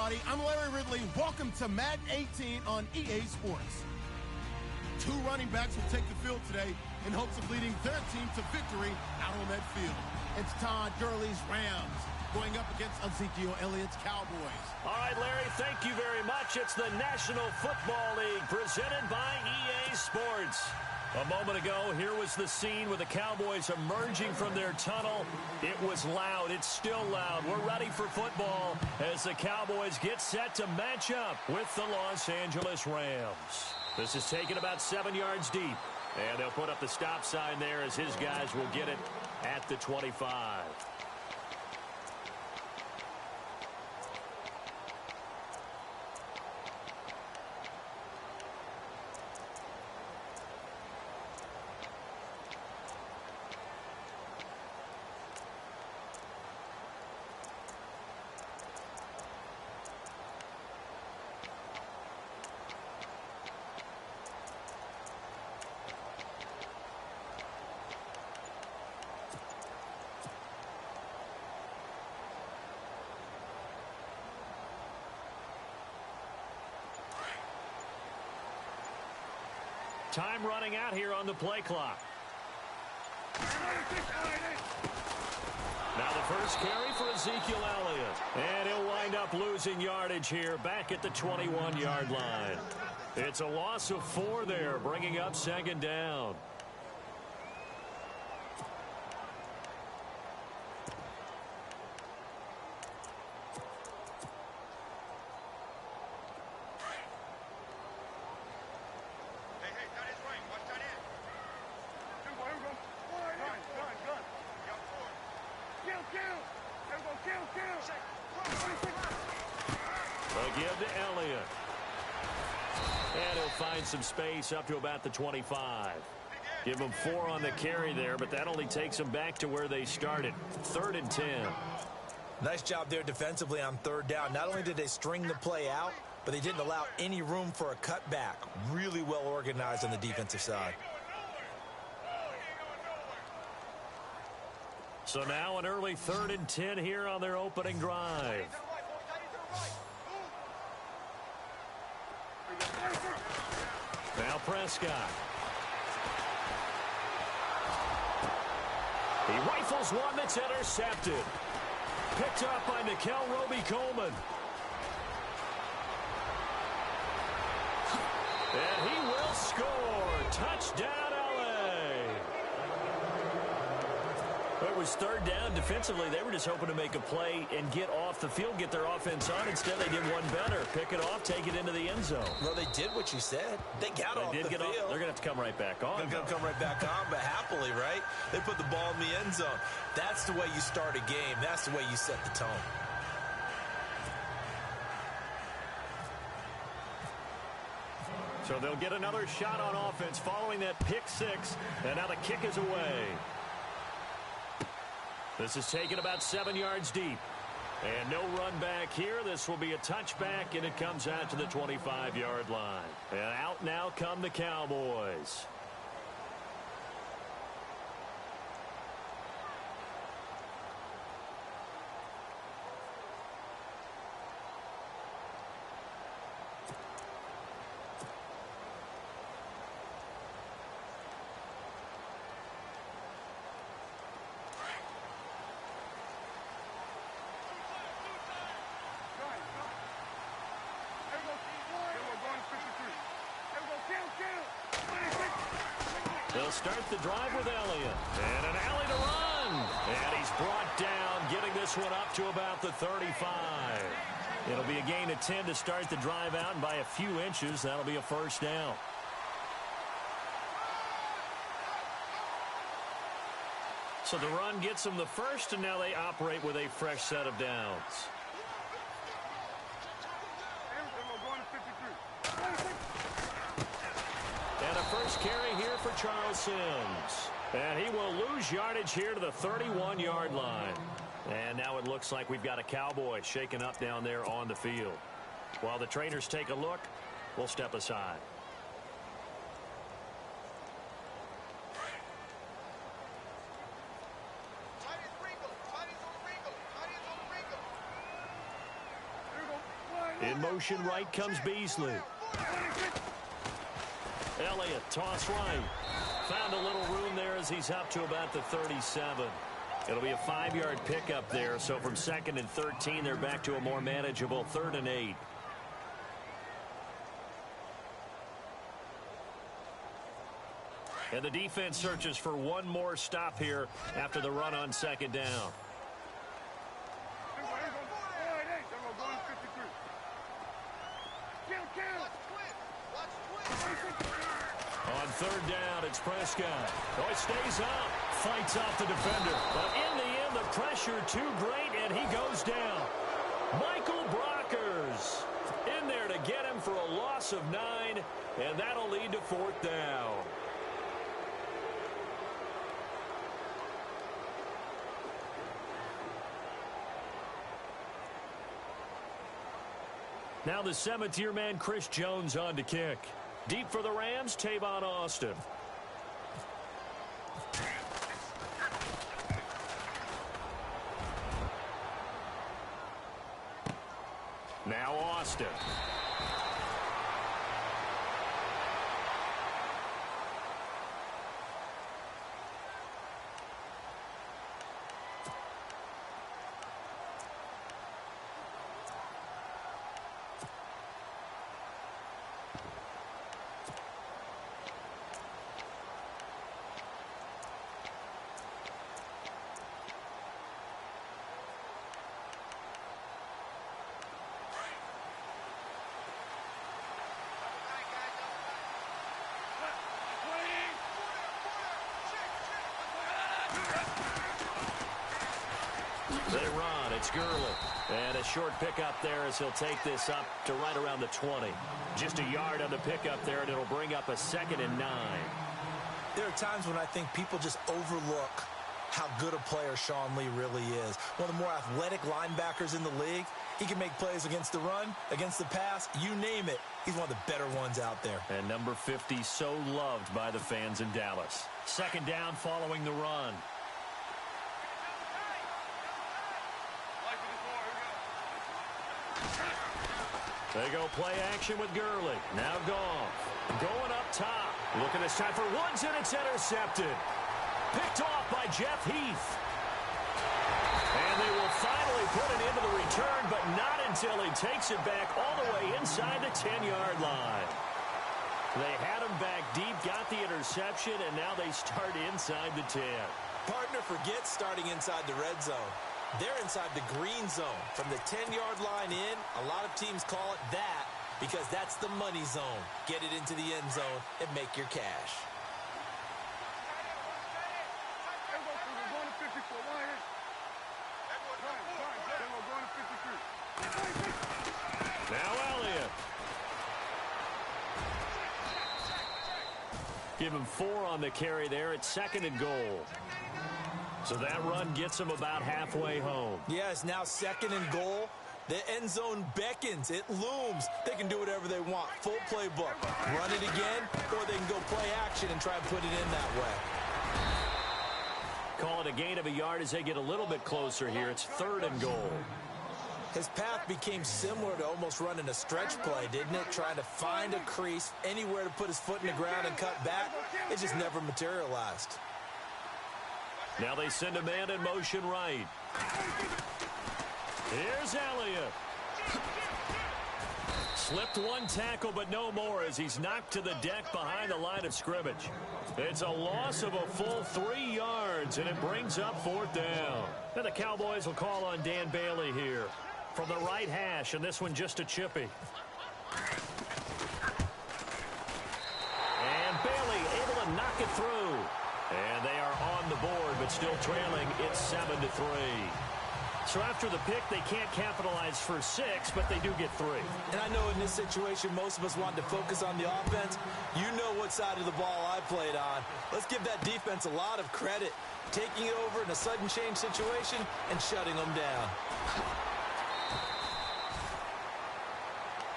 everybody. I'm Larry Ridley. Welcome to Madden 18 on EA Sports. Two running backs will take the field today in hopes of leading their team to victory out on that field. It's Todd Gurley's Rams going up against Ezekiel Elliott's Cowboys. All right, Larry, thank you very much. It's the National Football League presented by EA Sports. A moment ago, here was the scene with the Cowboys emerging from their tunnel. It was loud. It's still loud. We're ready for football as the Cowboys get set to match up with the Los Angeles Rams. This is taken about 7 yards deep, and they'll put up the stop sign there as his guys will get it at the 25. Time running out here on the play clock. Now the first carry for Ezekiel Elliott. And he'll wind up losing yardage here back at the 21-yard line. It's a loss of 4 there, bringing up second down. Give to Elliott. And he'll find some space up to about the 25. Give him 4 on the carry there, but that only takes them back to where they started. 3rd and 10. Nice job there defensively on 3rd down. Not only did they string the play out, but they didn't allow any room for a cutback. Really well organized on the defensive side. So now an early 3rd and 10 here on their opening drive. Now Prescott. He rifles one that's intercepted. Picked up by Nickel Roby-Coleman. And he will score. Touchdown, L.A. It was 3rd down. Defensively, they were just hoping to make a play and get off the field, get their offense on. Instead, they did one better. Pick it off, take it into the end zone. Well, they did what you said. They got off the field. They're going to have to come right back on. They're going to come right back on, but happily, right? They put the ball in the end zone. That's the way you start a game. That's the way you set the tone. So they'll get another shot on offense following that pick 6, and now the kick is away. This is taken about 7 yards deep. And no run back here. This will be a touchback, and it comes out to the 25-yard line. And out now come the Cowboys. They'll start the drive with Elliott. And an alley to run. And he's brought down, getting this one up to about the 35. It'll be a gain of 10 to start the drive out, and by a few inches, that'll be a first down. So the run gets them the first, and now they operate with a fresh set of downs. And a first carry here for Charles Sims. And he will lose yardage here to the 31-yard line. And now it looks like we've got a Cowboy shaken up down there on the field. While the trainers take a look, we'll step aside. In motion right comes Beasley. Elliott, toss right. Found a little room there as he's up to about the 37. It'll be a 5-yard pickup there, so from 2nd and 13, they're back to a more manageable 3rd and 8. And the defense searches for one more stop here after the run on 2nd down. On 3rd down, it's Prescott. Oh, it stays up. Fights off the defender. But in the end, the pressure too great, and he goes down. Michael Brockers in there to get him for a loss of 9, and that'll lead to 4th down. Now the 7th-year man, Chris Jones, on to kick. Deep for the Rams, Tavon Austin. Now Austin. They run. It's Gurley. And a short pickup there as he'll take this up to right around the 20. Just a yard on the pickup there, and it'll bring up a 2nd and 9. There are times when I think people just overlook how good a player Sean Lee really is. One of the more athletic linebackers in the league. He can make plays against the run, against the pass, you name it. He's one of the better ones out there. And number 50 so loved by the fans in Dallas. 2nd down following the run. They go play action with Gurley. Now Goff. Going up top. Looking this time for Woods, and it's intercepted. Picked off by Jeff Heath. And they will finally put it into the return, but not until he takes it back all the way inside the 10-yard line. They had him back deep, got the interception, and now they start inside the 10. Partner forgets starting inside the red zone. They're inside the green zone. From the 10-yard line in, a lot of teams call it that because that's the money zone. Get it into the end zone and make your cash. Now Elliott. Give him 4 on the carry there. It's 2nd and goal. So that run gets him about halfway home. Yes, now 2nd and goal. The end zone beckons. It looms. They can do whatever they want. Full playbook. Run it again, or they can go play action and try and put it in that way. Call it a gain of a yard as they get a little bit closer here. It's 3rd and goal. His path became similar to almost running a stretch play, didn't it? Trying to find a crease, anywhere to put his foot in the ground and cut back. It just never materialized. Now they send a man in motion right. Here's Elliott. Slipped one tackle, but no more as he's knocked to the deck behind the line of scrimmage. It's a loss of a full 3 yards, and it brings up 4th down. And the Cowboys will call on Dan Bailey here from the right hash, and this one just a chippy. And Bailey able to knock it through. And they are on the board, but still trailing. It's 7-3. So after the pick, they can't capitalize for 6, but they do get 3. And I know in this situation, most of us want to focus on the offense. You know what side of the ball I played on. Let's give that defense a lot of credit. Taking it over in a sudden change situation and shutting them down.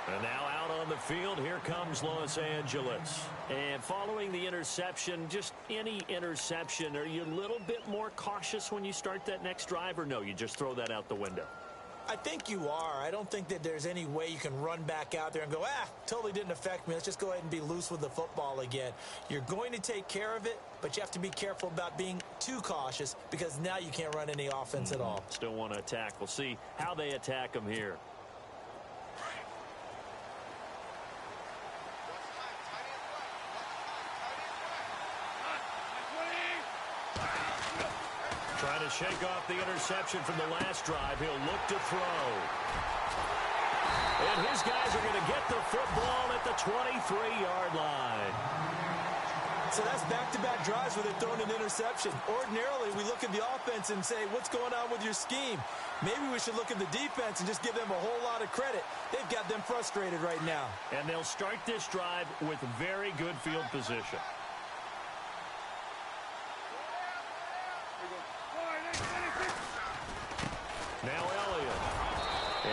And now out on the field, here comes Los Angeles. And following the interception, just any interception, are you a little bit more cautious when you start that next drive, or no, you just throw that out the window? I think you are. I don't think that there's any way you can run back out there and go, totally didn't affect me. Let's just go ahead and be loose with the football again. You're going to take care of it, but you have to be careful about being too cautious because now you can't run any offense at all. Still want to attack. We'll see how they attack them here. Trying to shake off the interception from the last drive. He'll look to throw. And his guys are going to get the football at the 23-yard line. So that's back-to-back drives where they're throwing an interception. Ordinarily, we look at the offense and say, what's going on with your scheme? Maybe we should look at the defense and just give them a whole lot of credit. They've got them frustrated right now. And they'll start this drive with very good field position. Now Elliott.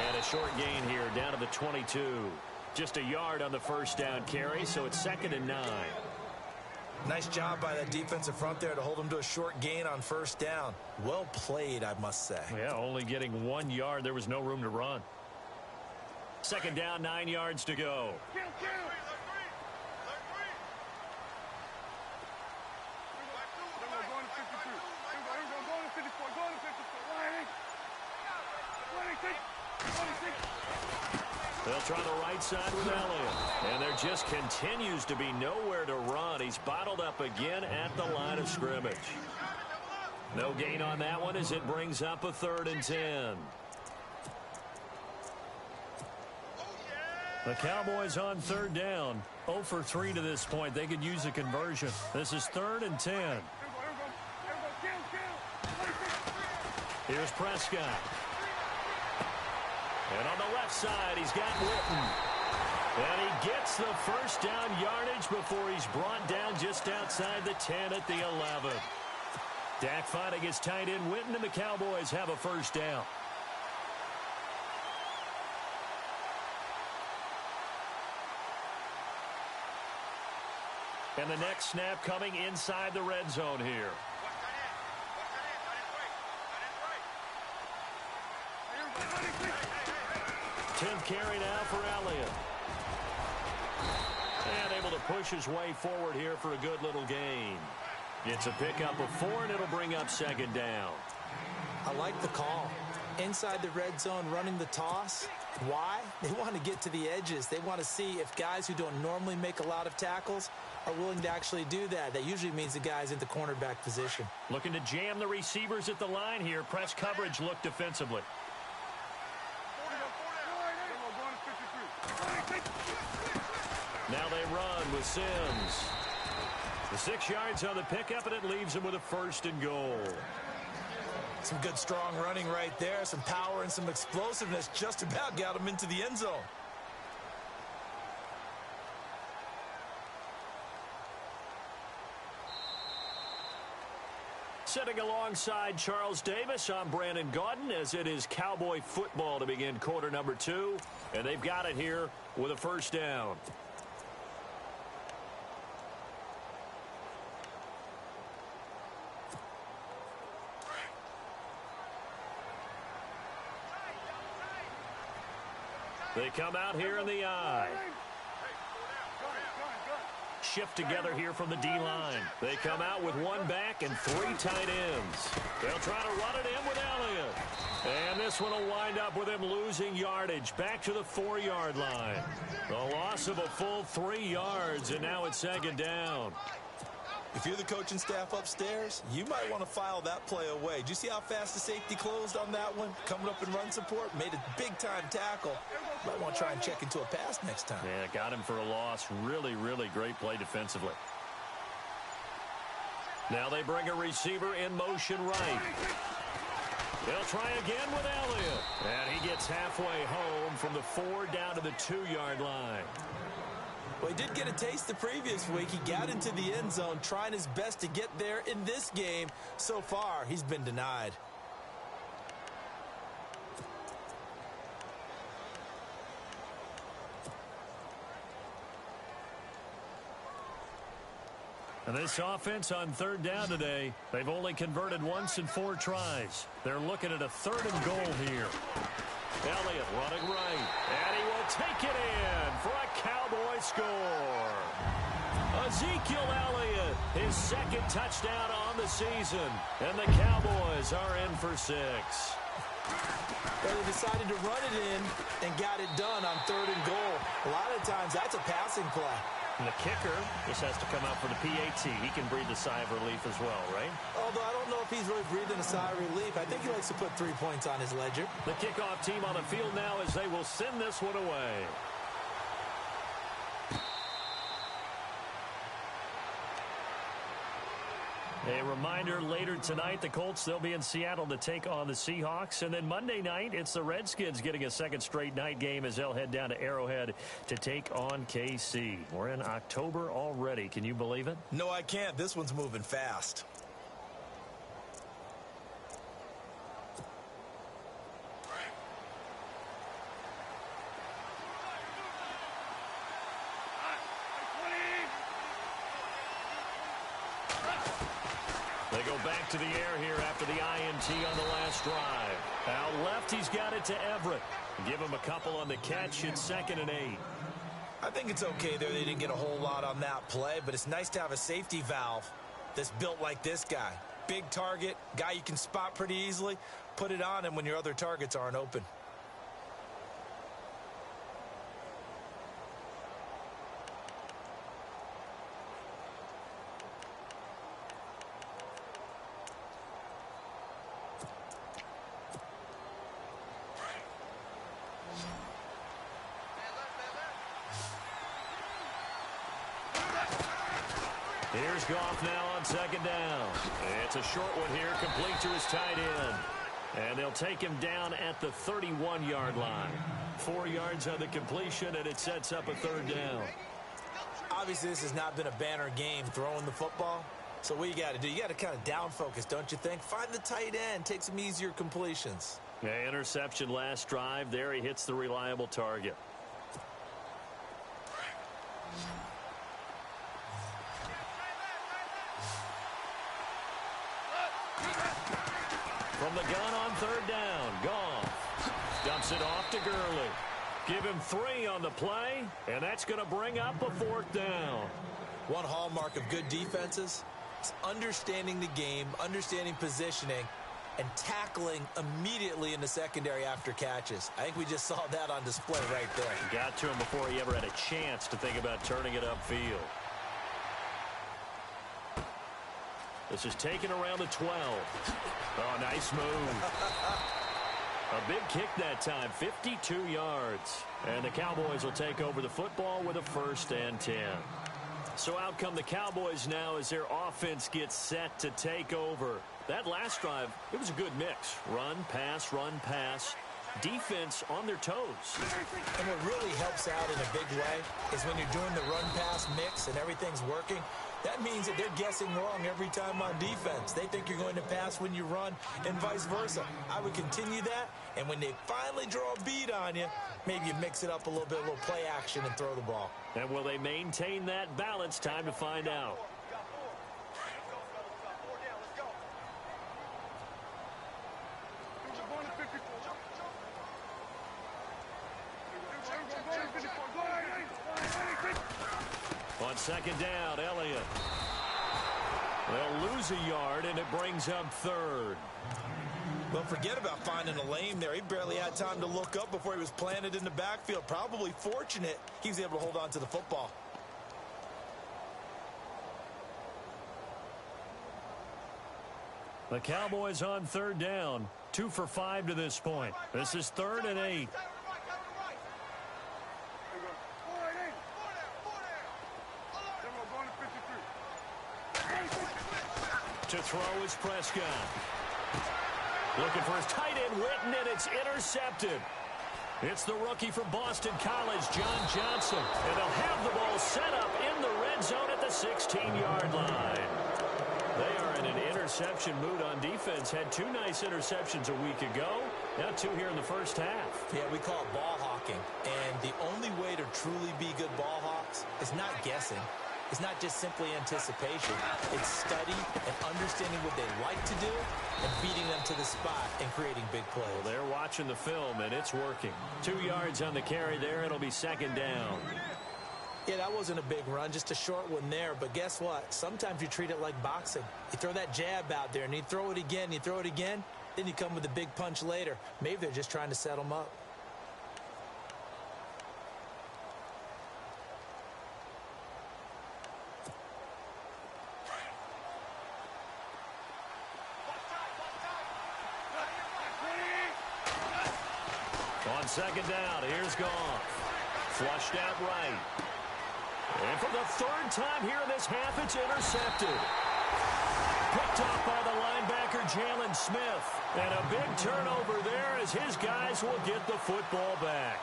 And a short gain here down to the 22. Just a yard on the first down carry, so it's 2nd and 9. Nice job by that defensive front there to hold them to a short gain on first down. Well played, I must say. Yeah, only getting 1 yard. There was no room to run. 2nd down, 9 yards to go. They'll try the right side with Elliott. And there just continues to be nowhere to run. He's bottled up again at the line of scrimmage. No gain on that one as it brings up a 3rd and 10. The Cowboys on 3rd down. 0 for 3 to this point. They could use a conversion. This is 3rd and 10. Here's Prescott. And on the left side, he's got Witten. And he gets the first down yardage before he's brought down just outside the 10 at the 11. Dak finding his tight end Witten, and the Cowboys have a first down. And the next snap coming inside the red zone here. 10th carry now for Elliott. And able to push his way forward here for a good little gain. It's a pickup of 4, and it'll bring up 2nd down. I like the call. Inside the red zone, running the toss. Why? They want to get to the edges. They want to see if guys who don't normally make a lot of tackles are willing to actually do that. That usually means the guys in the cornerback position. Looking to jam the receivers at the line here. Press coverage look defensively. Now they run with Sims. The 6 yards on the pickup, and it leaves him with a 1st and goal. Some good strong running right there. Some power and some explosiveness just about got him into the end zone. Sitting alongside Charles Davis, I'm Brandon Gaudin, as it is Cowboy football to begin quarter number 2. And they've got it here with a first down. They come out here in the I. Shift together here from the D-line. They come out with 1 back and 3 tight ends. They'll try to run it in with Elliott. And this one will wind up with him losing yardage back to the 4-yard line. The loss of a full 3 yards, and now it's 2nd down. If you're the coaching staff upstairs, you might want to file that play away. Do you see how fast the safety closed on that one? Coming up in run support, made a big-time tackle. Might want to try and check into a pass next time. Yeah, got him for a loss. Really, really great play defensively. Now they bring a receiver in motion right. They'll try again with Elliott. And he gets halfway home from the 4 down to the 2-yard line. Well, he did get a taste the previous week. He got into the end zone, trying his best to get there in this game. So far, he's been denied. And this offense on 3rd down today, they've only converted once in 4 tries. They're looking at a 3rd and goal here. Elliott running right, and he will take it in for a Cowboy score. Ezekiel Elliott, his second touchdown on the season, and the Cowboys are in for 6. Well, they decided to run it in and got it done on 3rd and goal. A lot of times that's a passing play. And the kicker just has to come out for the PAT. He can breathe a sigh of relief as well, right? Although I don't know if he's really breathing a sigh of relief. I think he likes to put 3 points on his ledger. The kickoff team on the field now as they will send this one away. A reminder, later tonight, the Colts, they'll be in Seattle to take on the Seahawks. And then Monday night, it's the Redskins getting a second straight night game as they'll head down to Arrowhead to take on KC. We're in October already. Can you believe it? No, I can't. This one's moving fast. They go back to the air here after the INT on the last drive. Out left, he's got it to Everett. Give him a couple on the catch. It's 2nd and 8. I think it's okay there. They didn't get a whole lot on that play, but it's nice to have a safety valve that's built like this guy. Big target, guy you can spot pretty easily. Put it on him when your other targets aren't open. Here's Goff now on 2nd down. It's a short one here, complete to his tight end. And they'll take him down at the 31-yard line. 4 yards on the completion, and it sets up a 3rd down. Obviously, this has not been a banner game throwing the football. So what you got to do, you got to kind of down focus, don't you think? Find the tight end, take some easier completions. Yeah, interception last drive. There he hits the reliable target. From the gun on 3rd down, Goff dumps it off to Gurley. Give him 3 on the play, and that's going to bring up a 4th down. One hallmark of good defenses is understanding the game, understanding positioning, and tackling immediately in the secondary after catches. I think we just saw that on display right there. Got to him before he ever had a chance to think about turning it upfield. This is taken around the 12. Oh, nice move. A big kick that time, 52 yards. And the Cowboys will take over the football with a 1st and 10. So out come the Cowboys now as their offense gets set to take over. That last drive, it was a good mix. Run, pass. Defense on their toes. And what really helps out in a big way is when you're doing the run-pass mix and everything's working. That means that they're guessing wrong every time on defense. They think you're going to pass when you run and vice versa. I would continue that, and when they finally draw a beat on you, maybe you mix it up a little bit, a little play action, and throw the ball. And will they maintain that balance? Time to find out. On 2nd down, Elliott. They'll lose a yard, and it brings up 3rd. Well, forget about finding a lane there. He barely had time to look up before he was planted in the backfield. Probably fortunate he was able to hold on to the football. The Cowboys on 3rd down. 2 for 5 to this point. This is 3rd and 8. To throw is Prescott. Looking for his tight end, Witten, and it's intercepted. It's the rookie from Boston College, John Johnson. And they'll have the ball set up in the red zone at the 16-yard line. They are in an interception mood on defense. Had 2 nice interceptions a week ago. Now 2 here in the first half. Yeah, we call it ball hawking. And the only way to truly be good ball hawks is not guessing. is not just simply anticipation. It's study and understanding what they like to do and beating them to the spot and creating big plays. Well, they're watching the film, and it's working. 2 yards on the carry there. It'll be second down. Yeah, that wasn't a big run, just a short one there. But guess what? Sometimes you treat it like boxing. You throw that jab out there, and you throw it again, you throw it again, then you come with a big punch later. Maybe they're just trying to set them up. On second down, here's Goff. Flushed out right. And for the third time here in this half, it's intercepted. Picked off by the linebacker, Jalen Smith. And a big turnover there as his guys will get the football back.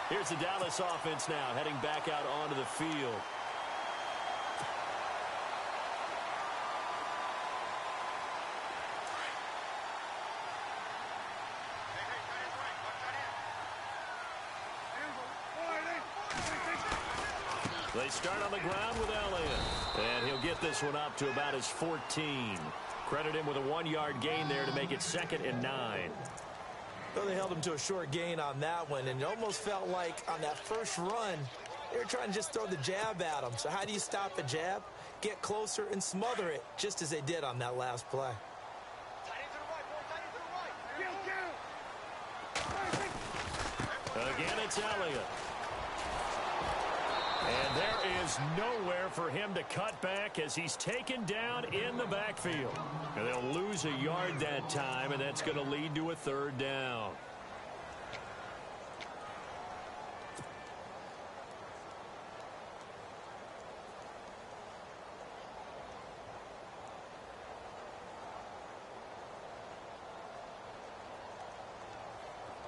Here's the Dallas offense now, heading back out onto the field. They start on the ground with Elliott. And he'll get this one up to about his 14. Credit him with a 1-yard gain there to make it 2nd and 9. Well, they held him to a short gain on that one, and it almost felt like on that first run, they were trying to just throw the jab at him. So how do you stop a jab? Get closer and smother it, just as they did on that last play. Again, it's Elliott. And there is nowhere for him to cut back as he's taken down in the backfield. And they'll lose a yard that time, and that's going to lead to a 3rd down.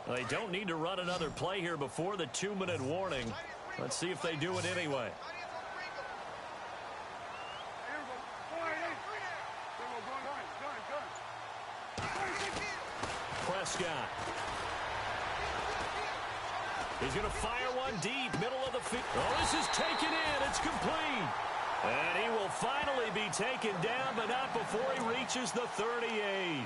They don't need to run another play here before the 2-minute warning. Let's see if they do it anyway. Prescott. He's going to fire one deep, middle of the field. Oh, this is taken in. It's complete. And he will finally be taken down, but not before he reaches the 38.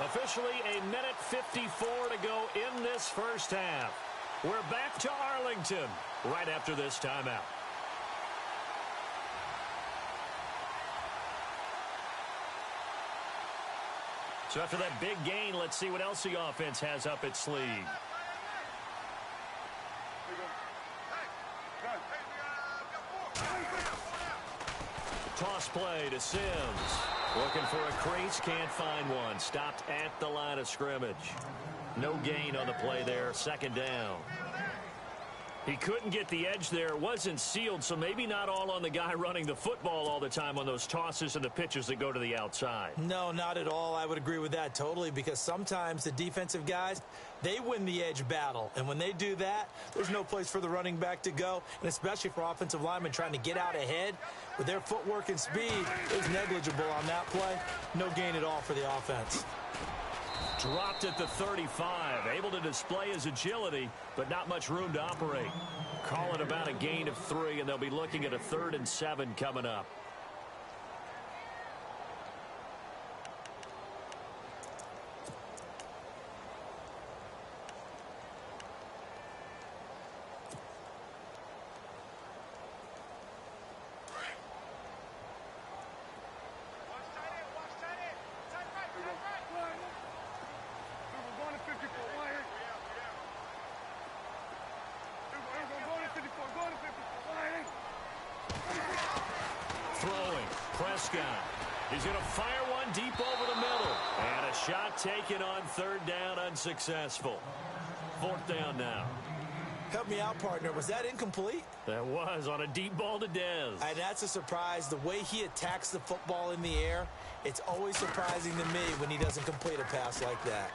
Officially a minute 54 to go in this first half. We're back to Arlington right after this timeout. So after that big gain, let's see what else the offense has up its sleeve. Toss play to Sims. Looking for a crease, can't find one. Stopped at the line of scrimmage. No gain on the play there, 2nd down. He couldn't get the edge there, wasn't sealed, so maybe not all on the guy running the football all the time on those tosses and the pitches that go to the outside. No, not at all. I would agree with that totally, because sometimes the defensive guys, they win the edge battle. And when they do that, there's no place for the running back to go, and especially for offensive linemen trying to get out ahead with their footwork and speed, it was negligible on that play. No gain at all for the offense. Dropped at the 35, able to display his agility, but not much room to operate. Call it about a gain of 3, and they'll be looking at a 3rd and 7 coming up. Throwing, Prescott. He's going to fire one deep over the middle. And a shot taken on 3rd down, unsuccessful. 4th down now. Help me out, partner. Was that incomplete? That was on a deep ball to Dez. And that's a surprise. The way he attacks the football in the air, it's always surprising to me when he doesn't complete a pass like that.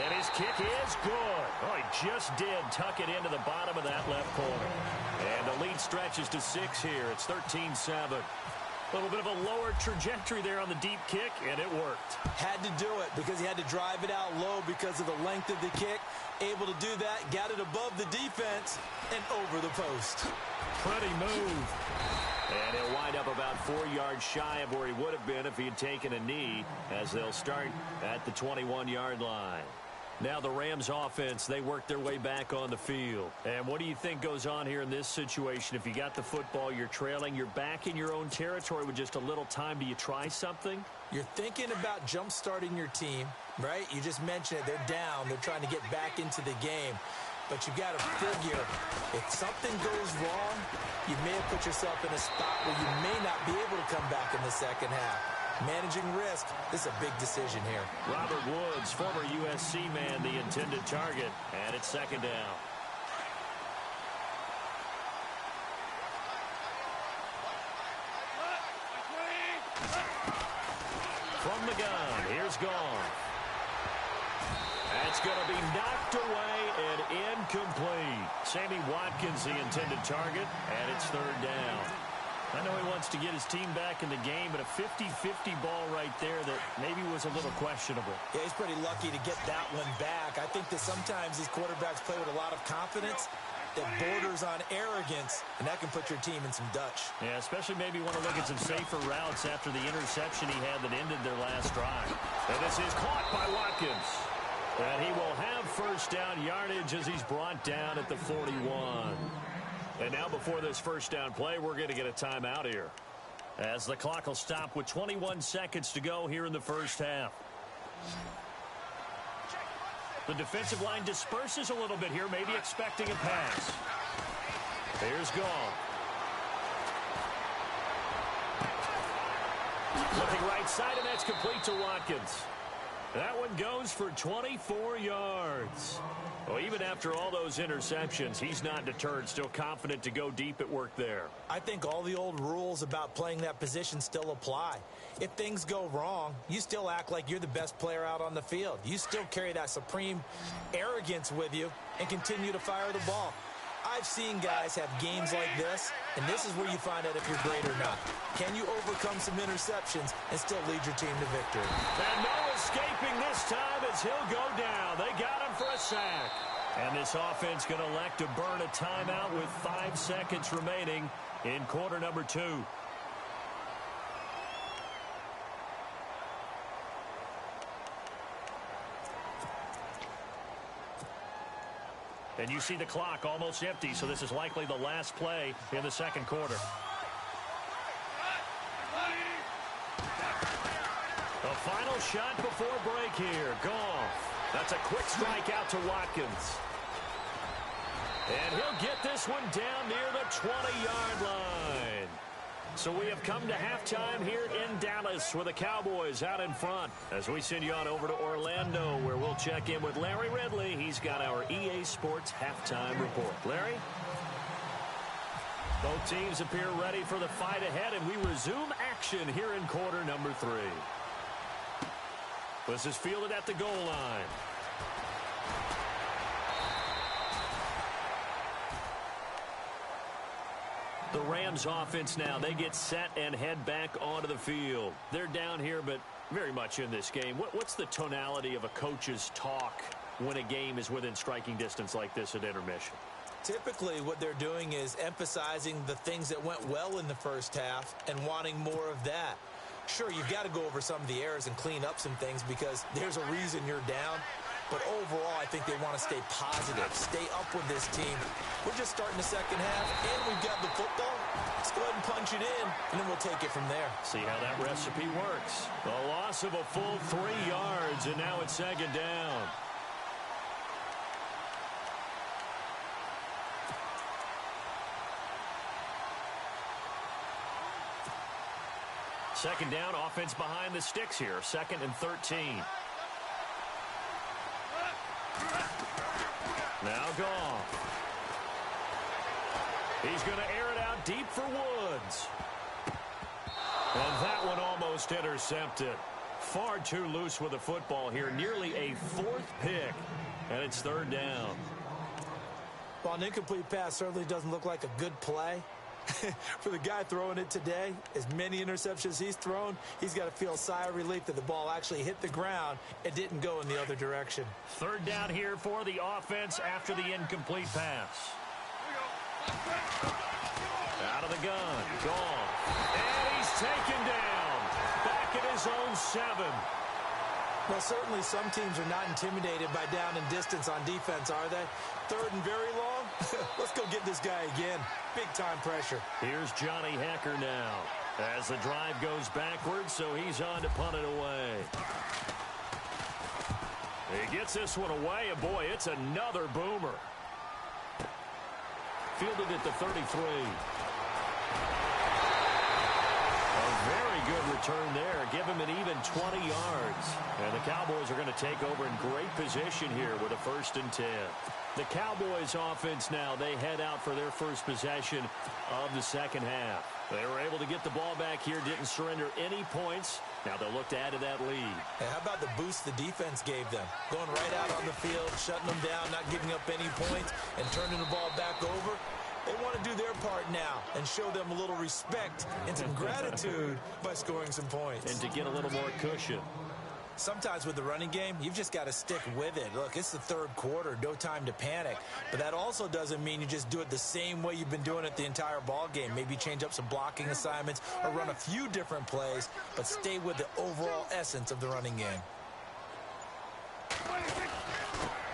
And his kick is good. Oh, he just did tuck it into the bottom of that left corner. And the lead stretches to 6 here. It's 13-7. A little bit of a lower trajectory there on the deep kick, and it worked. Had to do it because he had to drive it out low because of the length of the kick. Able to do that, got it above the defense, and over the post. Pretty move. And he'll wind up about 4 yards shy of where he would have been if he had taken a knee, as they'll start at the 21-yard line. Now the Rams offense, they work their way back on the field. And what do you think goes on here in this situation? If you got the football, you're trailing, you're back in your own territory with just a little time. Do you try something? You're thinking about jump-starting your team, right? You just mentioned it. They're down. They're trying to get back into the game. But you got to figure, if something goes wrong, you may have put yourself in a spot where you may not be able to come back in the second half. Managing risk, this is a big decision here. Robert Woods, former USC man, the intended target, and it's second down. From the gun, here's Goff. That's going to be knocked away and incomplete. Sammy Watkins, the intended target, and it's third down. I know he wants to get his team back in the game, but a 50-50 ball right there that maybe was a little questionable. Yeah, he's pretty lucky to get that one back. I think that sometimes these quarterbacks play with a lot of confidence that borders on arrogance, and that can put your team in some Dutch. Yeah, especially maybe want to look at some safer routes after the interception he had that ended their last drive. And this is caught by Watkins. And he will have first down yardage as he's brought down at the 41. And now before this first down play, we're going to get a timeout here, as the clock will stop with 21 seconds to go here in the first half. The defensive line disperses a little bit here, maybe expecting a pass. Here's Goff. Looking right side, and that's complete to Watkins. That one goes for 24 yards. Well, even after all those interceptions, he's not deterred, still confident to go deep at work there. I think all the old rules about playing that position still apply. If things go wrong, you still act like you're the best player out on the field. You still carry that supreme arrogance with you and continue to fire the ball. I've seen guys have games like this, and this is where you find out if you're great or not. Can you overcome some interceptions and still lead your team to victory? And no escaping this time as he'll go down. They got him for a sack. And this offense going to elect to burn a timeout with 5 seconds remaining in quarter number 2. And you see the clock almost empty, so this is likely the last play in the second quarter. The final shot before break here. Goff. That's a quick strike out to Watkins. And he'll get this one down near the 20-yard line. So we have come to halftime here in Dallas with the Cowboys out in front, as we send you on over to Orlando, where we'll check in with Larry Ridley. He's got our EA Sports halftime report. Larry? Both teams appear ready for the fight ahead, and we resume action here in quarter number 3. This is fielded at the goal line. The Rams offense now, they get set and head back onto the field. They're down here, but very much in this game. What's the tonality of a coach's talk when a game is within striking distance like this at intermission? Typically, what they're doing is emphasizing the things that went well in the first half and wanting more of that. Sure, you've got to go over some of the errors and clean up some things because there's a reason you're down. But overall, I think they want to stay positive, stay up with this team. We're just starting the second half, and we've got the football. Let's go ahead and punch it in, and then we'll take it from there. See how that recipe works. A loss of a full 3 yards, and now it's second down. Second down, offense behind the sticks here. 2nd and 13. Now Goff. He's going to air it out deep for Woods. And that one almost intercepted. Far too loose with the football here. Nearly a 4th pick. And it's 3rd down. Well, an incomplete pass certainly doesn't look like a good play. For the guy throwing it today, as many interceptions he's thrown, he's got to feel a sigh of relief that the ball actually hit the ground and didn't go in the other direction. 3rd down here for the offense after the incomplete pass. Out of the gun. Gone. And he's taken down. Back at his own 7. Well, certainly some teams are not intimidated by down and distance on defense, are they? 3rd and very long? Let's go get this guy again. Big-time pressure. Here's Johnny Hecker now as the drive goes backwards, so he's on to punt it away. He gets this one away, and boy, it's another boomer. Fielded at the 33. A very good return there. Give him an even 20 yards. And the Cowboys are going to take over in great position here with a 1st and 10. The Cowboys offense now, they head out for their first possession of the second half. They were able to get the ball back here, didn't surrender any points. Now they'll look to add to that lead. Hey, how about the boost the defense gave them? Going right out on the field, shutting them down, not giving up any points, and turning the ball back over. They want to do their part now and show them a little respect and some gratitude by scoring some points. And to get a little more cushion. Sometimes with the running game, you've just got to stick with it. Look, it's the 3rd quarter, no time to panic. But that also doesn't mean you just do it the same way you've been doing it the entire ball game. Maybe change up some blocking assignments or run a few different plays, but stay with the overall essence of the running game.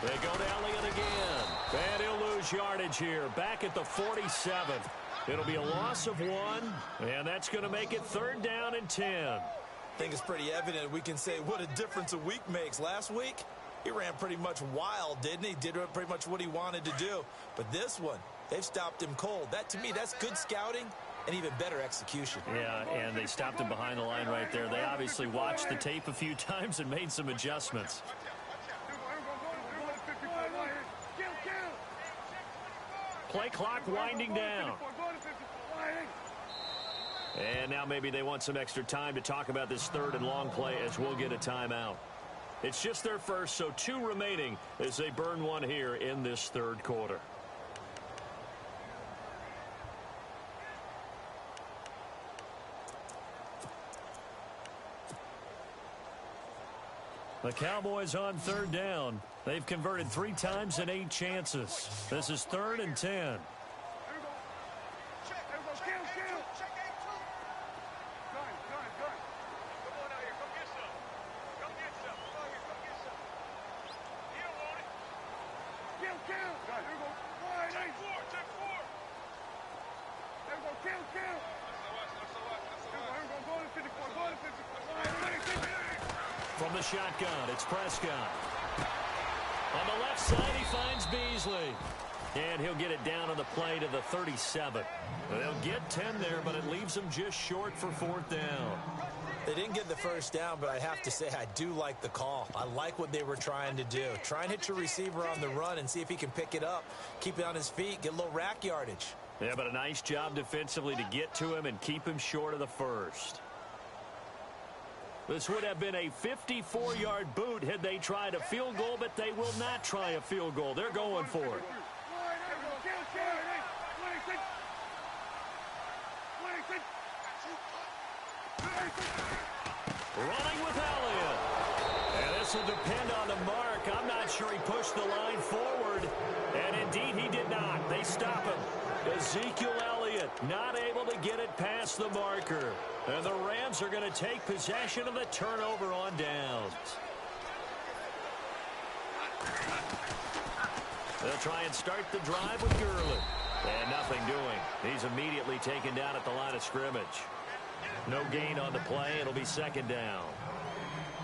They go to Elliott again. And he'll lose yardage here. Back at the 47. It'll be a loss of 1, and that's going to make it 3rd down and 10. I think it's pretty evident we can say what a difference a week makes. Last week, he ran pretty much wild, didn't he? Did pretty much what he wanted to do. But this one, they've stopped him cold. That, to me, that's good scouting and even better execution. Yeah, and they stopped him behind the line right there. They obviously watched the tape a few times and made some adjustments. Play clock winding down. And now maybe they want some extra time to talk about this 3rd and long play as we'll get a timeout. It's just their first, so 2 remaining as they burn 1 here in this 3rd quarter. The Cowboys on 3rd down. They've converted 3 times in 8 chances. This is 3rd and 10. From the shotgun, it's Prescott. On the left side, he finds Beasley. And he'll get it down on the play to the 37. They'll get 10 there, but it leaves them just short for 4th down. They didn't get the 1st down, but I have to say I do like the call. I like what they were trying to do. Try and hit your receiver on the run and see if he can pick it up, keep it on his feet, get a little rack yardage. Yeah, but a nice job defensively to get to him and keep him short of the 1st. This would have been a 54-yard boot had they tried a field goal, but they will not try a field goal. They're going for it. Running with Elliott. And this will depend on the mark. I'm not sure he pushed the line forward. And indeed, he did not. They stop him. Ezekiel Elliott not able to get it past the marker. And the Rams are going to take possession of the turnover on downs. They'll try and start the drive with Gurley. And nothing doing. He's immediately taken down at the line of scrimmage. No gain on the play. It'll be 2nd down.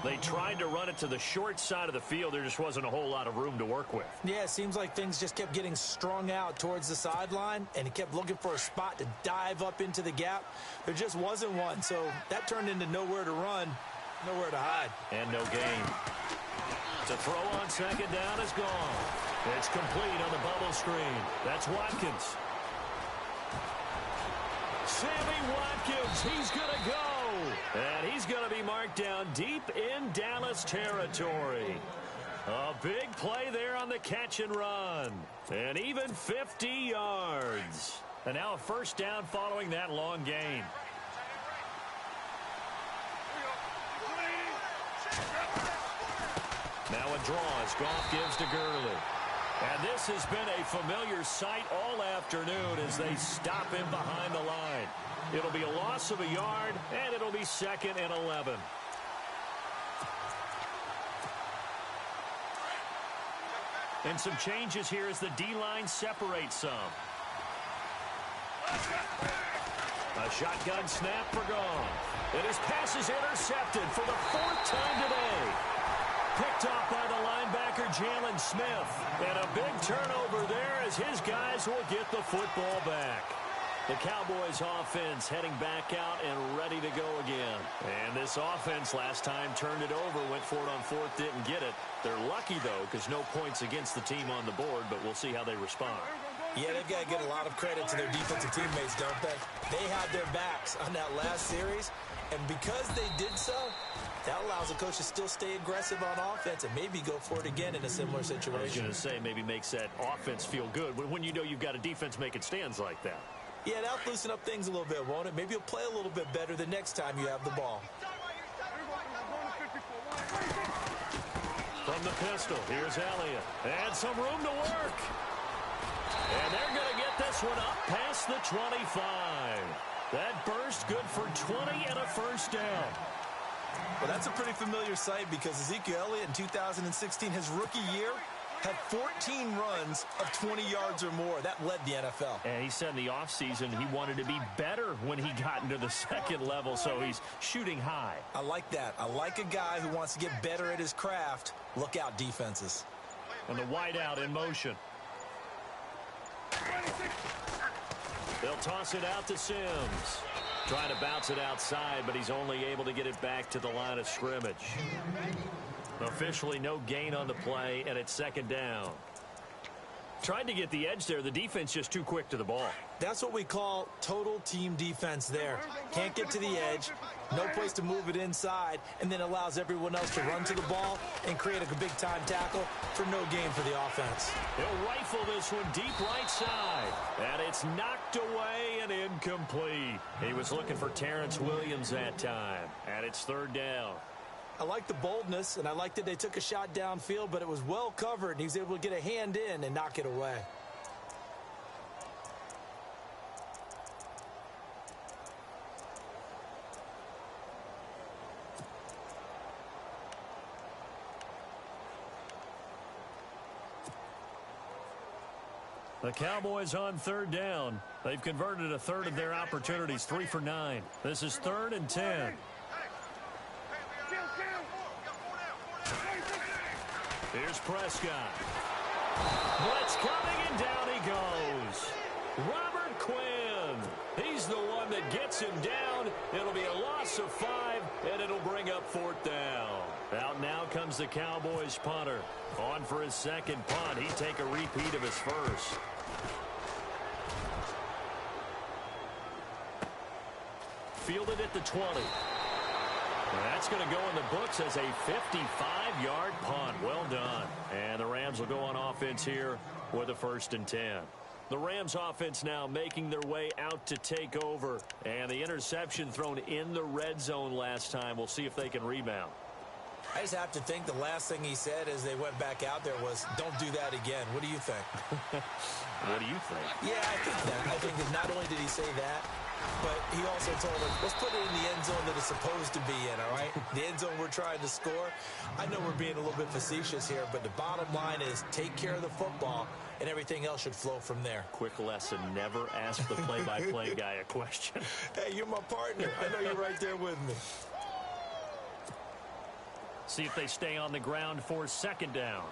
They tried to run it to the short side of the field. There just wasn't a whole lot of room to work with. Yeah, it seems like things just kept getting strung out towards the sideline, and he kept looking for a spot to dive up into the gap. There just wasn't one, so that turned into nowhere to run, nowhere to hide. And no gain. To throw on 2nd down is gone. It's complete on the bubble screen. That's Watkins. Sammy Watkins, he's going to go. And he's going to be marked down deep in Dallas territory. A big play there on the catch and run. And even 50 yards. And now a 1st down following that long gain. Now a draw as Goff gives to Gurley. And this has been a familiar sight all afternoon as they stop him behind the line. It'll be a loss of a yard, and it'll be 2nd and 11. And some changes here as the D-line separates some. A shotgun snap for Gone. And his pass is intercepted for the 4th time today. Picked off by the linebacker, Jalen Smith. And a big turnover there as his guys will get the football back. The Cowboys offense heading back out and ready to go again. And this offense last time turned it over, went for it on 4th, didn't get it. They're lucky, though, because no points against the team on the board, but we'll see how they respond. Yeah, they've got to get a lot of credit to their defensive teammates, don't they? They had their backs on that last series, and because they did so, that allows the coach to still stay aggressive on offense and maybe go for it again in a similar situation. I was going to say, maybe makes that offense feel good when you know you've got a defense making stands like that. Yeah, that'll loosen up things a little bit, won't it? Maybe you'll play a little bit better the next time you have the ball. From the pistol, here's Elliott. And some room to work. And they're going to get this one up past the 25. That burst good for 20 and a first down. Well, that's a pretty familiar sight because Ezekiel Elliott in 2016, his rookie year, had 14 runs of 20 yards or more. That led the NFL. And he said in the offseason he wanted to be better when he got into the second level, so he's shooting high. I like that. I like a guy who wants to get better at his craft. Look out, defenses. And the wideout in motion. They'll toss it out to Sims. Trying to bounce it outside, but he's only able to get it back to the line of scrimmage. Officially no gain on the play, and it's 2nd down. Tried to get the edge there. The defense just too quick to the ball. That's what we call total team defense there. Can't get to the edge, no place to move it inside, and then allows everyone else to run to the ball and create a big-time tackle for no gain for the offense. He'll rifle this one deep right side, and it's knocked away and incomplete. He was looking for Terrence Williams that time, and it's 3rd down. I like the boldness, and I like that they took a shot downfield, but it was well covered, and he was able to get a hand in and knock it away. The Cowboys on 3rd down. They've converted a third of their opportunities, 3 for 9. This is 3rd and 10. Here's Prescott. Blitz coming, and down he goes. Robert Quinn. He's the one that gets him down. It'll be a loss of 5, and it'll bring up 4th down. Out now comes the Cowboys punter. On for his 2nd punt. He'd take a repeat of his first. Fielded at the 20. That's going to go in the books as a 55-yard punt. Well done. And the Rams will go on offense here with a 1st and 10. The Rams offense now making their way out to take over. And the interception thrown in the red zone last time. We'll see if they can rebound. I just have to think the last thing he said as they went back out there was, don't do that again. What do you think? What do you think? Yeah, I think that. I think that not only did he say that, but he also told us, let's put it in the end zone that it's supposed to be in, all right? The end zone we're trying to score. I know we're being a little bit facetious here, but the bottom line is take care of the football, and everything else should flow from there. Quick lesson, never ask the play-by-play guy a question. Hey, you're my partner. I know you're right there with me. See if they stay on the ground for 2nd down.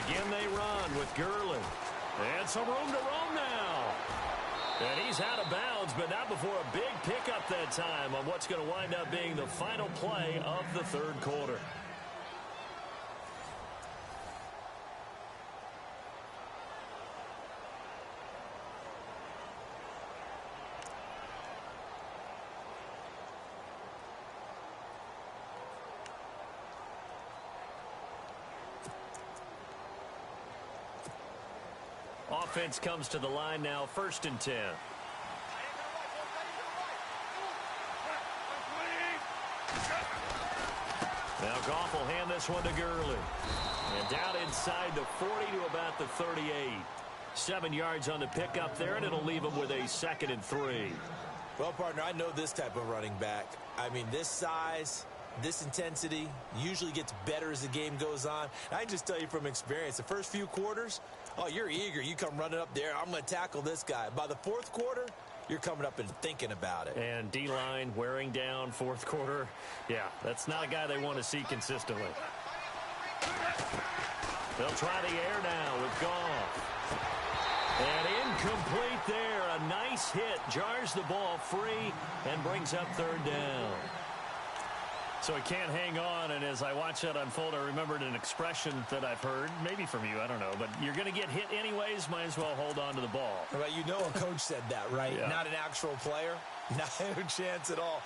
Again they run with Gurley. And some room to roam now. And he's out of bounds, but not before a big pickup that time on what's going to wind up being the final play of the 3rd quarter. Offense comes to the line now, 1st and 10. Now Goff will hand this one to Gurley. And down inside the 40 to about the 38. 7 yards on the pickup there, and it'll leave him with a 2nd and 3. Well, partner, I know this type of running back. I mean, this size, this intensity usually gets better as the game goes on. And I can just tell you from experience, the first few quarters, oh, you're eager. You come running up there, I'm going to tackle this guy. By the 4th quarter, you're coming up and thinking about it. And D-line wearing down 4th quarter. Yeah, that's not a guy they want to see consistently. They'll try the air now with Goff. And incomplete there. A nice hit. Jars the ball free and brings up 3rd down. So he can't hang on, and as I watch that unfold, I remembered an expression that I've heard, maybe from you, I don't know, but you're going to get hit anyways, might as well hold on to the ball. Right, you know a coach said that, right? Yeah. Not an actual player. Not a chance at all.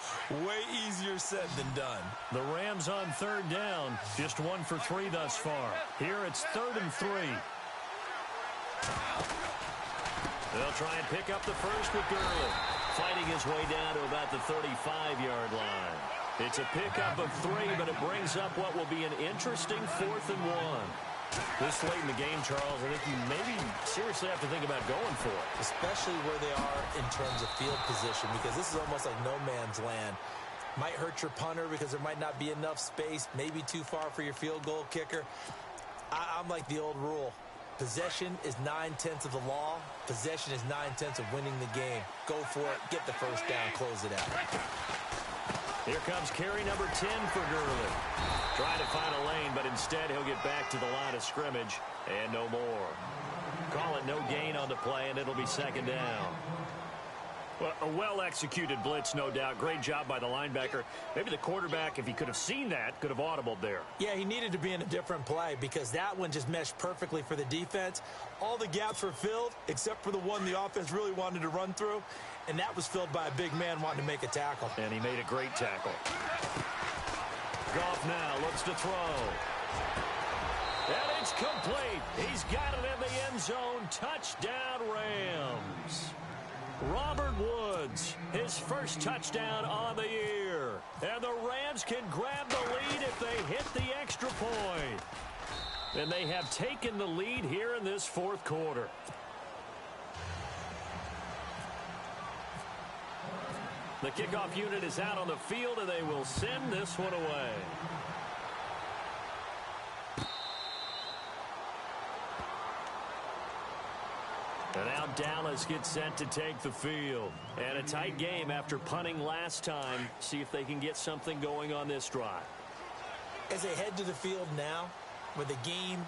Way easier said than done. The Rams on 3rd down, just 1 for 3 thus far. Here it's 3rd and 3. They'll try and pick up the first with Gurley, fighting his way down to about the 35-yard line. It's a pickup of 3, but it brings up what will be an interesting 4th and 1. This late in the game, Charles, I think you maybe seriously have to think about going for it. Especially where they are in terms of field position, because this is almost like no man's land. Might hurt your punter because there might not be enough space, maybe too far for your field goal kicker. I'm like the old rule. Possession is 9/10 of the law. Possession is 9/10 of winning the game. Go for it. Get the first down. Close it out. Here comes carry number 10 for Gurley. Trying to find a lane, but instead he'll get back to the line of scrimmage and no more. Call it no gain on the play, and it'll be 2nd down. Well, a well-executed blitz, no doubt. Great job by the linebacker. Maybe the quarterback, if he could have seen that, could have audibled there. Yeah, he needed to be in a different play because that one just meshed perfectly for the defense. All the gaps were filled except for the one the offense really wanted to run through, and that was filled by a big man wanting to make a tackle. And he made a great tackle. Goff now looks to throw. And it's complete. He's got it in the end zone. Touchdown, Rams. Robert Woods, his first touchdown on the year. And the Rams can grab the lead if they hit the extra point. And they have taken the lead here in this 4th quarter. The kickoff unit is out on the field, and they will send this one away. And now Dallas gets set to take the field. And a tight game after punting last time. See if they can get something going on this drive. As they head to the field now, with the game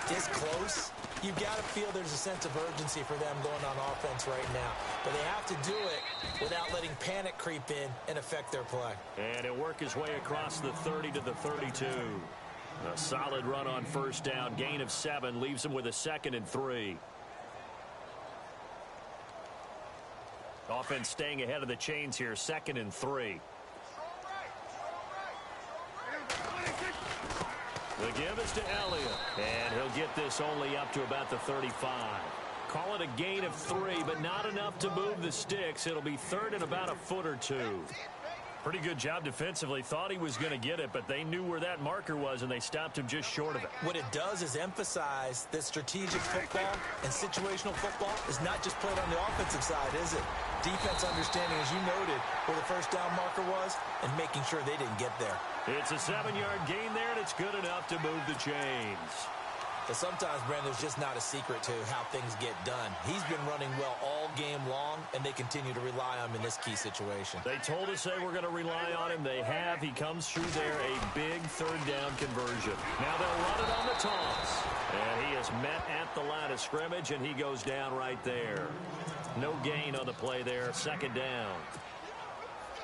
this close, you've got to feel there's a sense of urgency for them going on offense right now. But they have to do it without letting panic creep in and affect their play. And he'll work his way across the 30 to the 32. A solid run on 1st down. Gain of 7 leaves him with a 2nd and 3. Offense staying ahead of the chains here. 2nd and 3. The give is to Elliott. And he'll get this only up to about the 35. Call it a gain of 3, but not enough to move the sticks. It'll be 3rd and about a foot or 2. Pretty good job defensively. Thought he was going to get it, but they knew where that marker was, and they stopped him just short of it. What it does is emphasize that strategic football and situational football is not just played on the offensive side, is it? Defense understanding, as you noted, where the first down marker was and making sure they didn't get there. It's a 7-yard gain there, and it's good enough to move the chains. But sometimes, Brandon, there's just not a secret to how things get done. He's been running well all game long, and they continue to rely on him in this key situation. They told us they were going to rely on him. They have. He comes through there, a big 3rd down conversion. Now they'll run it on the toss. And he is met at the line of scrimmage, and he goes down right there. No gain on the play there. 2nd down.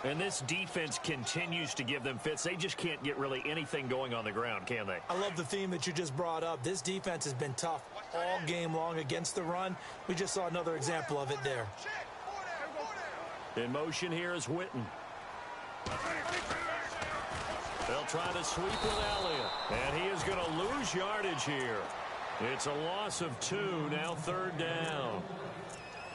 And this defense continues to give them fits. They just can't get really anything going on the ground, can they? I love the theme that you just brought up. This defense has been tough all game long against the run. We just saw another example of it there. In motion here is Witten. They'll try to sweep with Elliott. And he is going to lose yardage here. It's a loss of 2, now 3rd down.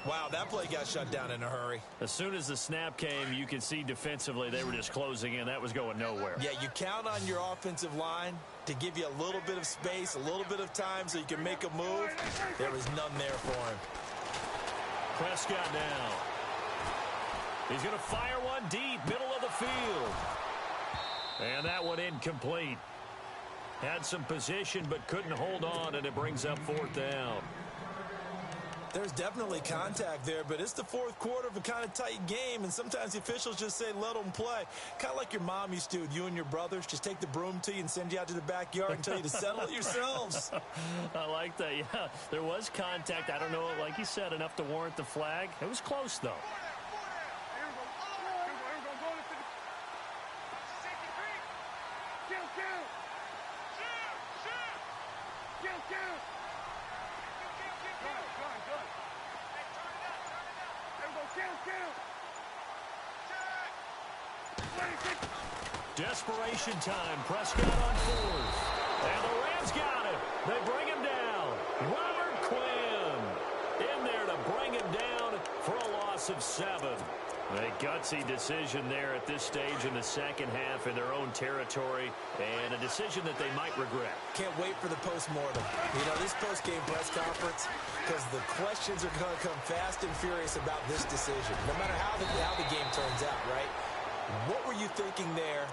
Wow, that play got shut down in a hurry. As soon as the snap came, you could see defensively they were just closing in. That was going nowhere. Yeah, you count on your offensive line to give you a little bit of space, a little bit of time so you can make a move. There was none there for him. Prescott now. He's going to fire one deep, middle of the field. And that one incomplete. Had some position but couldn't hold on, and it brings up 4th down. There's definitely contact there, but it's the 4th quarter of a kind of tight game, and sometimes the officials just say let them play. Kind of like your mom used to with you and your brothers. Just take the broom to you and send you out to the backyard and tell you to settle it yourselves. I like that, yeah. There was contact. I don't know, like you said, enough to warrant the flag. It was close, though. Desperation time. Prescott on 4th. And the Rams got it. They bring him down. Robert Quinn in there to bring him down for a loss of 7. A gutsy decision there at this stage in the second half in their own territory, and a decision that they might regret. Can't wait for the post-mortem. You know, this post-game press conference, because the questions are going to come fast and furious about this decision, no matter how the game turns out, right? What were you thinking there?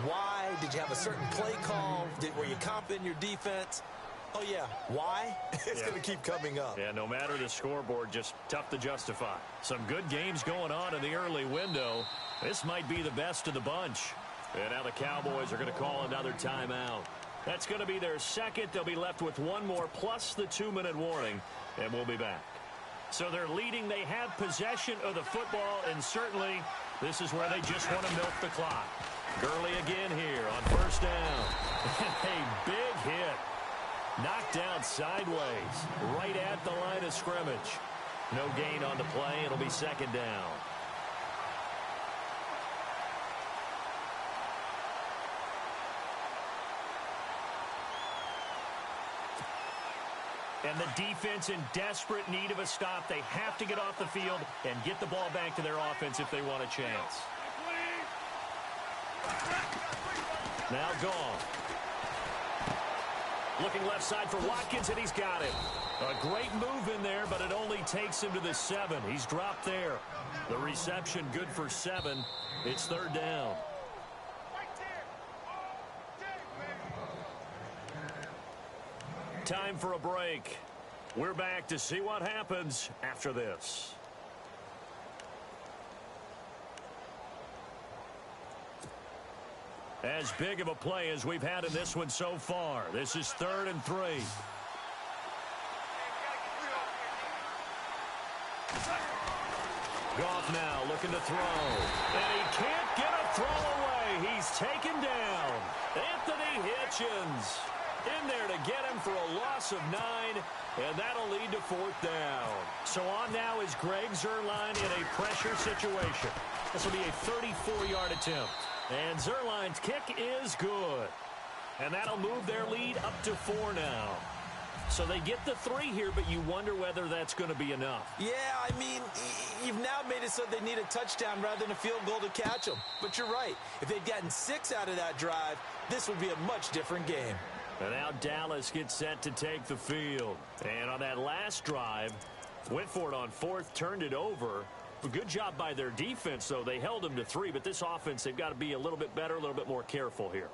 Why? Did you have a certain play call? Were you confident in your defense? Oh, yeah. Why? It's going to keep coming up. Yeah, no matter the scoreboard, just tough to justify. Some good games going on in the early window. This might be the best of the bunch. And now the Cowboys are going to call another timeout. That's going to be their second. They'll be left with one more plus the 2-minute warning, and we'll be back. So they're leading. They have possession of the football, and certainly this is where they just want to milk the clock. Gurley again here on 1st down. A big hit. Knocked down sideways, right at the line of scrimmage. No gain on the play. It'll be 2nd down. And the defense in desperate need of a stop. They have to get off the field and get the ball back to their offense if they want a chance. Now gone. Looking left side for Watkins, and he's got it. A great move in there, but it only takes him to the 7. He's dropped there. The reception good for 7. It's 3rd down. Time for a break. We're back to see what happens after this. As big of a play as we've had in this one so far. This is 3rd and 3. Goff now looking to throw. And he can't get a throw away. He's taken down. Anthony Hitchens in there to get him for a loss of 9. And that'll lead to 4th down. So on now is Greg Zuerlein in a pressure situation. This will be a 34-yard attempt. And Zuerlein's kick is good. And that'll move their lead up to 4 now. So they get the 3 here, but you wonder whether that's going to be enough. Yeah, I mean, you've now made it so they need a touchdown rather than a field goal to catch them. But you're right. If they'd gotten 6 out of that drive, this would be a much different game. And now Dallas gets set to take the field. And on that last drive, went for it on 4th, turned it over. A good job by their defense, though. They held them to 3, but this offense, they've got to be a little bit better, a little bit more careful here.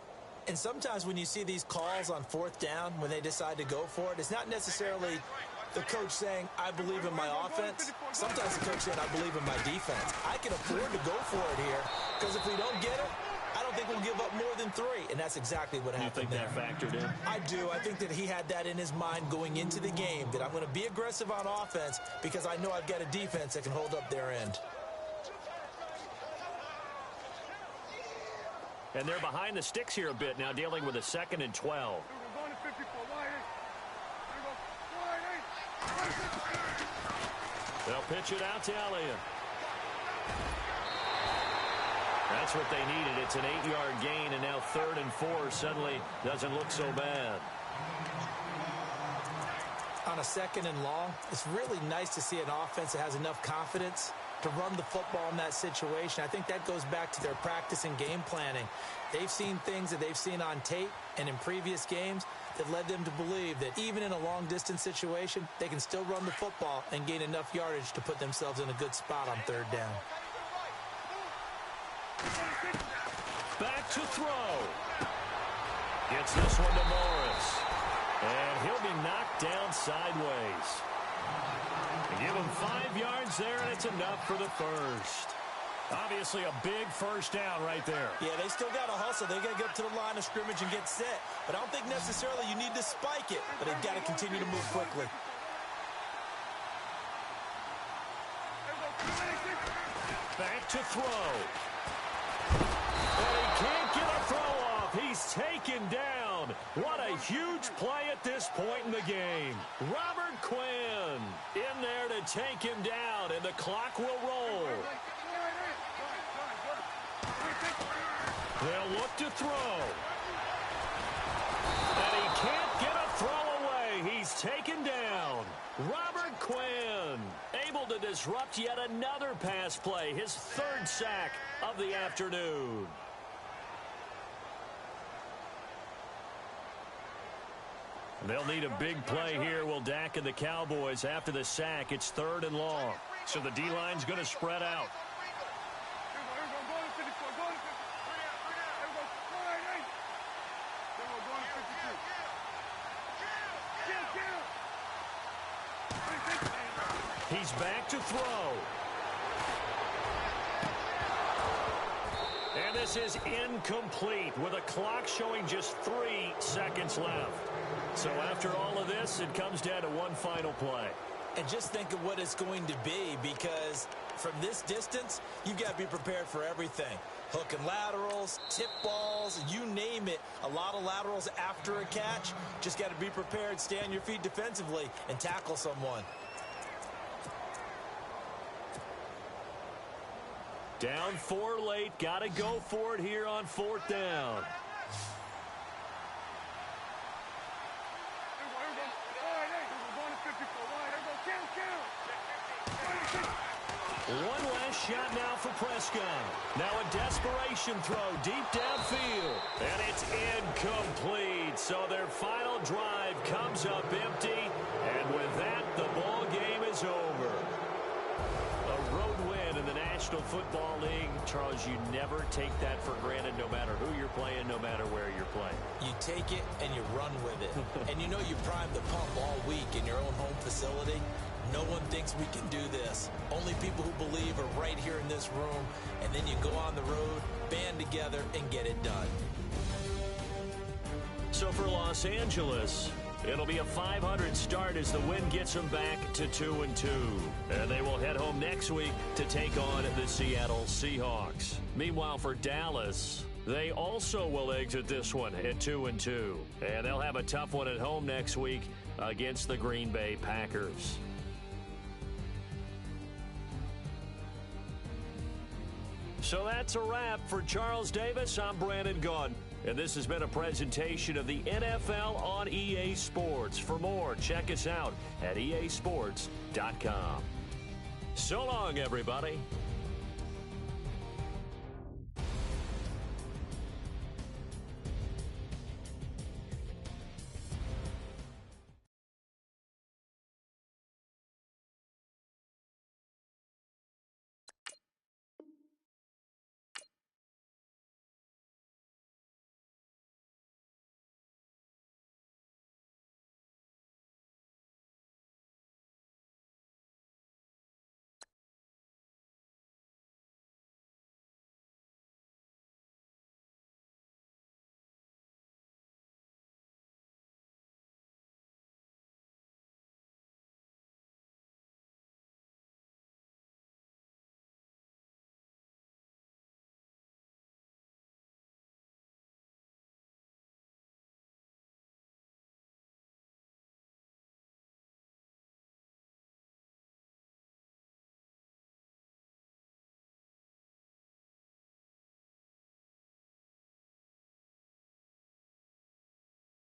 And sometimes when you see these calls on 4th down, when they decide to go for it, it's not necessarily the coach saying, I believe in my offense. Sometimes the coach saying, I believe in my defense. I can afford to go for it here, because if we don't get it, I don't think we'll give up more than 3. And that's exactly what happened there. You think that factored in? I do. I think that he had that in his mind going into the game, that I'm going to be aggressive on offense because I know I've got a defense that can hold up their end. And they're behind the sticks here a bit now, dealing with a 2nd and 12. They'll pitch it out to Elliott. That's what they needed. It's an 8-yard gain, and now 3rd and 4 suddenly doesn't look so bad. on a 2nd and long, it's really nice to see an offense that has enough confidence to run the football in that situation. I think that goes back to their practice and game planning. They've seen things that they've seen on tape and in previous games that led them to believe that even in a long-distance situation, they can still run the football and gain enough yardage to put themselves in a good spot on 3rd down. Back to throw. Gets this one to Morris. And he'll be knocked down sideways. They give him 5 yards there, and it's enough for the first. Obviously a big first down right there. Yeah, they still got to hustle. They got to get to the line of scrimmage and get set. But I don't think necessarily you need to spike it, but they've got to continue to move quickly. Back to throw. And he can't get a throw off. He's taken down. What a huge play at this point in the game. Robert Quinn in there to take him down, and the clock will roll. They'll look to throw. And he can't get a throw away. He's taken down. Robert Quinn able to disrupt yet another pass play, his 3rd sack of the afternoon. They'll need a big play here, will Dak and the Cowboys. After the sack, it's 3rd and long. So the D-line's going to spread out. He's back to throw. And this is incomplete with a clock showing just 3 seconds left. So after all of this, it comes down to one final play. And just think of what it's going to be, because from this distance, you've got to be prepared for everything. Hook and laterals, tip balls, you name it. A lot of laterals after a catch. Just got to be prepared, stay on your feet defensively, and tackle someone. Down 4 late. Got to go for it here on 4th down. One last shot now for Prescott. Now a desperation throw deep downfield. And it's incomplete. So their final drive comes up empty. And with that, the ball game is over. A road win in the National Football League. Charles, you never take that for granted, no matter who you're playing, no matter where you're playing. You take it and you run with it. And you know you primed the pump all week in your own home facility. No one thinks we can do this. Only people who believe are right here in this room. And then you go on the road, band together, and get it done. So for Los Angeles, it'll be a 500 start as the win gets them back to 2-2. And they will head home next week to take on the Seattle Seahawks. Meanwhile, for Dallas, they also will exit this one at 2-2. And they'll have a tough one at home next week against the Green Bay Packers. So that's a wrap. For Charles Davis, I'm Brandon Gunn. And this has been a presentation of the NFL on EA Sports. For more, check us out at easports.com. So long, everybody.